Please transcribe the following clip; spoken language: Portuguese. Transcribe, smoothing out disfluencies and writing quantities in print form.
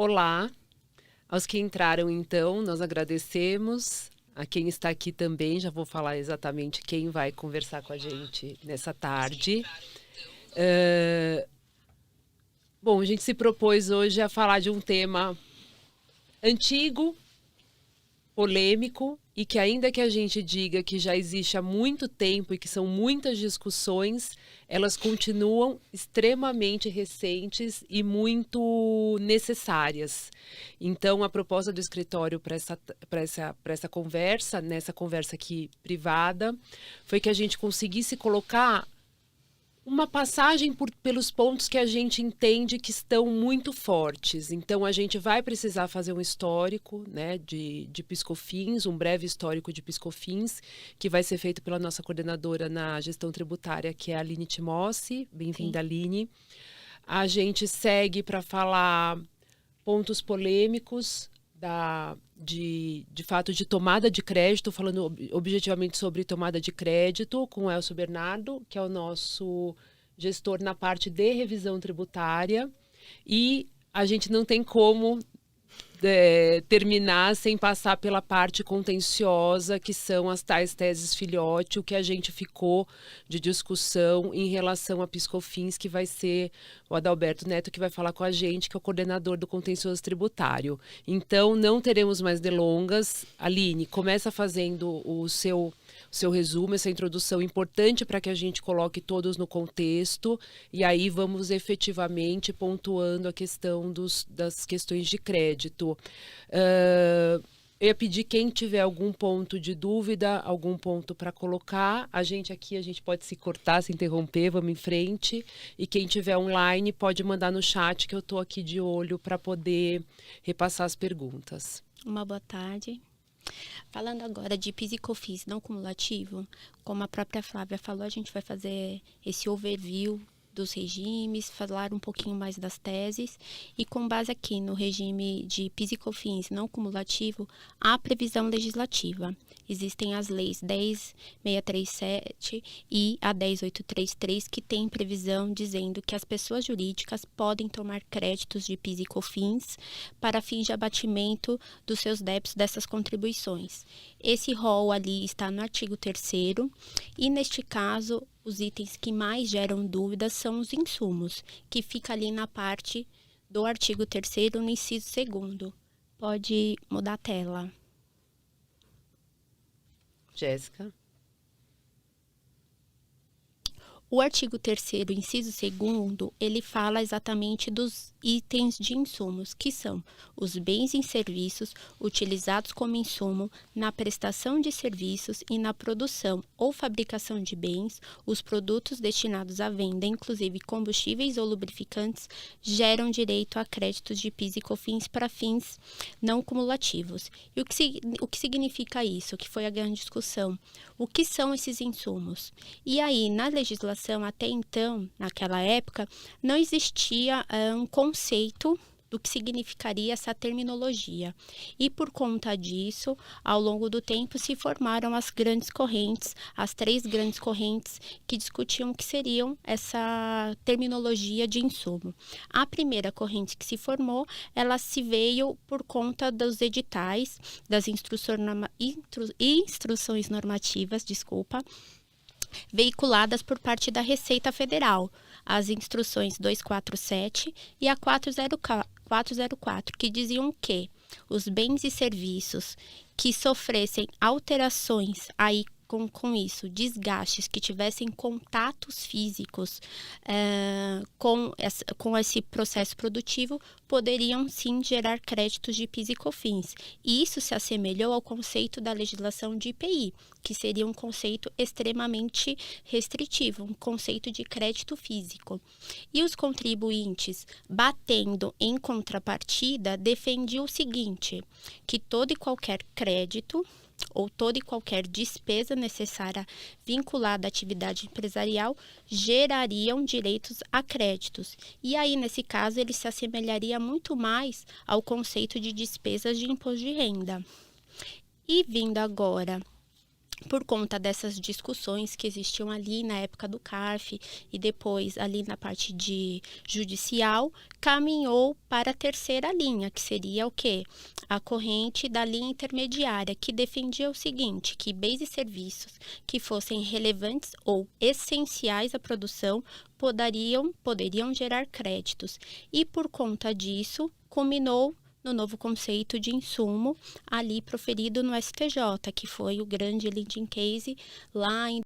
Olá, aos que entraram então, nós agradecemos. A quem está aqui também, já vou falar exatamente quem vai conversar com a gente nessa tarde. Bom, a gente se propôs hoje a falar de um tema antigo, polêmico, e que ainda que a gente diga que já existe há muito tempo e que são muitas discussões, elas continuam extremamente recentes e muito necessárias. Então, a proposta do escritório para essa conversa, nessa conversa aqui privada, foi que a gente conseguisse colocar uma passagem pelos pontos que a gente entende que estão muito fortes. Então, a gente vai precisar fazer um histórico, né, de PiscoFins, um breve histórico de PiscoFins, que vai ser feito pela nossa coordenadora na gestão tributária, que é a Aline Timossi. Bem-vinda, Aline. A gente segue para falar pontos polêmicos de fato, de tomada de crédito, falando objetivamente sobre tomada de crédito, com o Elcio Bernardo, que é o nosso gestor na parte de revisão tributária. E a gente não tem como terminar sem passar pela parte contenciosa, que são as tais teses filhote, o que a gente ficou de discussão em relação a PiscoFins, que vai ser o Adalberto Neto que vai falar com a gente, que é o coordenador do contencioso tributário. Então, não teremos mais delongas. Aline, começa fazendo o seu resumo, essa introdução importante para que a gente coloque todos no contexto, e aí vamos efetivamente pontuando a questão das questões de crédito. Eu ia pedir quem tiver algum ponto de dúvida, algum ponto para colocar. A gente pode se cortar, se interromper, vamos em frente. E quem tiver online pode mandar no chat, que eu estou aqui de olho para poder repassar as perguntas. Uma boa tarde. Falando agora de PIS e COFINS não cumulativo, como a própria Flávia falou, a gente vai fazer esse overview dos regimes, falar um pouquinho mais das teses, e com base aqui no regime de PIS e COFINS não cumulativo, há previsão legislativa. Existem as leis 10.637 e a 10.833 que têm previsão dizendo que as pessoas jurídicas podem tomar créditos de PIS e COFINS para fins de abatimento dos seus débitos dessas contribuições. Esse rol ali está no artigo 3º e, neste caso, os itens que mais geram dúvidas são os insumos, que fica ali na parte do artigo 3º, no inciso 2º. Pode mudar a tela. Jéssica. O artigo 3º, inciso 2º, ele fala exatamente dos itens de insumos, que são os bens e serviços utilizados como insumo na prestação de serviços e na produção ou fabricação de bens. Os produtos destinados à venda, inclusive combustíveis ou lubrificantes, geram direito a créditos de PIS e COFINS para fins não cumulativos. E o que significa isso? Que foi a grande discussão. O que são esses insumos? E aí, na legislação, até então, naquela época, não existia um conceito do que significaria essa terminologia. E por conta disso, ao longo do tempo, se formaram as grandes correntes, as 3 grandes correntes que discutiam o que seriam essa terminologia de insumo. A primeira corrente que se formou, ela se veio por conta dos editais, das instruções normativas, veiculadas por parte da Receita Federal, as instruções 247 e a 404, que diziam que os bens e serviços que sofressem alterações aí com isso, desgastes, que tivessem contatos físicos com esse processo produtivo, poderiam sim gerar créditos de PIS e COFINS. E isso se assemelhou ao conceito da legislação de IPI, que seria um conceito extremamente restritivo, um conceito de crédito físico. E os contribuintes, batendo em contrapartida, defendiam o seguinte, que todo e qualquer crédito ou toda e qualquer despesa necessária vinculada à atividade empresarial gerariam direitos a créditos. E aí, nesse caso, ele se assemelharia muito mais ao conceito de despesas de imposto de renda. E vindo agora por conta dessas discussões que existiam ali na época do CARF e depois ali na parte de judicial, caminhou para a terceira linha, que seria o quê? A corrente da linha intermediária, que defendia o seguinte, que bens e serviços que fossem relevantes ou essenciais à produção poderiam gerar créditos. E por conta disso, culminou no novo conceito de insumo ali proferido no STJ, que foi o grande leading case lá em